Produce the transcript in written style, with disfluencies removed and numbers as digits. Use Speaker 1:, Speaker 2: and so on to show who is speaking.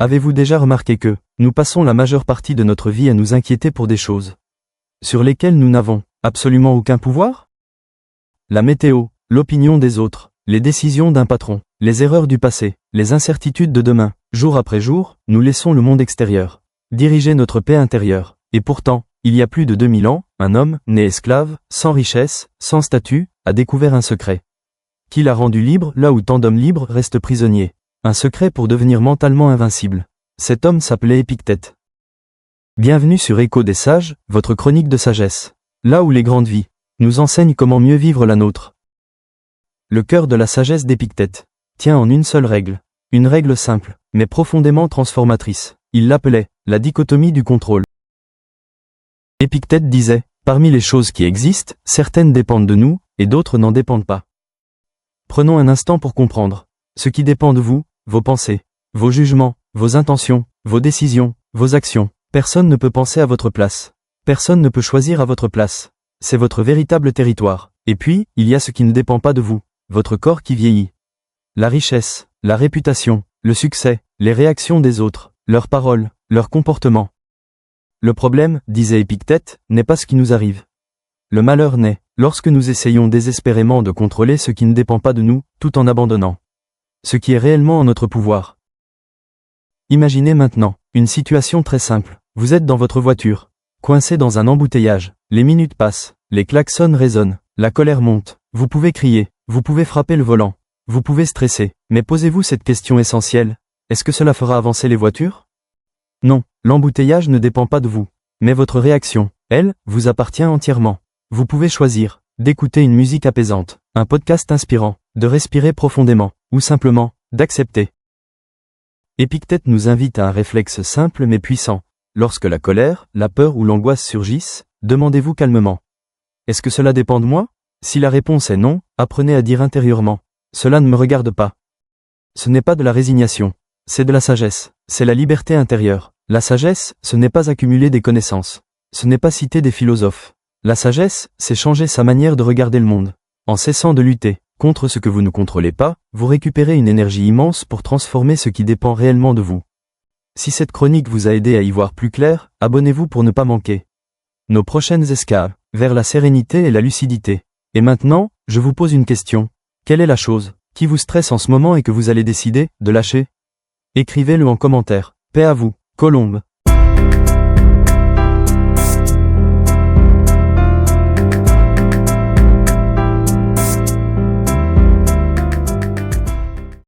Speaker 1: Avez-vous déjà remarqué que nous passons la majeure partie de notre vie à nous inquiéter pour des choses sur lesquelles nous n'avons absolument aucun pouvoir? La météo, l'opinion des autres, les décisions d'un patron, les erreurs du passé, les incertitudes de demain. Jour après jour, nous laissons le monde extérieur diriger notre paix intérieure. Et pourtant, il y a plus de 2000 ans, un homme, né esclave, sans richesse, sans statut, a découvert un secret qui l'a rendu libre là où tant d'hommes libres restent prisonniers. Un secret pour devenir mentalement invincible. Cet homme s'appelait Épictète. Bienvenue sur Écho des Sages, votre chronique de sagesse. Là où les grandes vies nous enseignent comment mieux vivre la nôtre. Le cœur de la sagesse d'Épictète tient en une seule règle. Une règle simple, mais profondément transformatrice. Il l'appelait la dichotomie du contrôle. Épictète disait, parmi les choses qui existent, certaines dépendent de nous, et d'autres n'en dépendent pas. Prenons un instant pour comprendre. Ce qui dépend de vous, vos pensées, vos jugements, vos intentions, vos décisions, vos actions. Personne ne peut penser à votre place. Personne ne peut choisir à votre place. C'est votre véritable territoire. Et puis, il y a ce qui ne dépend pas de vous. Votre corps qui vieillit. La richesse, la réputation, le succès, les réactions des autres, leurs paroles, leurs comportements. Le problème, disait Épictète, n'est pas ce qui nous arrive. Le malheur naît lorsque nous essayons désespérément de contrôler ce qui ne dépend pas de nous, tout en abandonnant ce qui est réellement en notre pouvoir. Imaginez maintenant une situation très simple. Vous êtes dans votre voiture, coincé dans un embouteillage. Les minutes passent, les klaxons résonnent, la colère monte. Vous pouvez crier, vous pouvez frapper le volant, vous pouvez stresser. Mais posez-vous cette question essentielle. Est-ce que cela fera avancer les voitures? Non, l'embouteillage ne dépend pas de vous. Mais votre réaction, elle, vous appartient entièrement. Vous pouvez choisir d'écouter une musique apaisante, un podcast inspirant, de respirer profondément, ou simplement, d'accepter. Épictète nous invite à un réflexe simple mais puissant. Lorsque la colère, la peur ou l'angoisse surgissent, demandez-vous calmement. Est-ce que cela dépend de moi? Si la réponse est non, apprenez à dire intérieurement. Cela ne me regarde pas. Ce n'est pas de la résignation. C'est de la sagesse. C'est la liberté intérieure. La sagesse, ce n'est pas accumuler des connaissances. Ce n'est pas citer des philosophes. La sagesse, c'est changer sa manière de regarder le monde. En cessant de lutter contre ce que vous ne contrôlez pas, vous récupérez une énergie immense pour transformer ce qui dépend réellement de vous. Si cette chronique vous a aidé à y voir plus clair, abonnez-vous pour ne pas manquer nos prochaines escales vers la sérénité et la lucidité. Et maintenant, je vous pose une question. Quelle est la chose qui vous stresse en ce moment et que vous allez décider de lâcher? Écrivez-le en commentaire. Paix à vous, Colombe.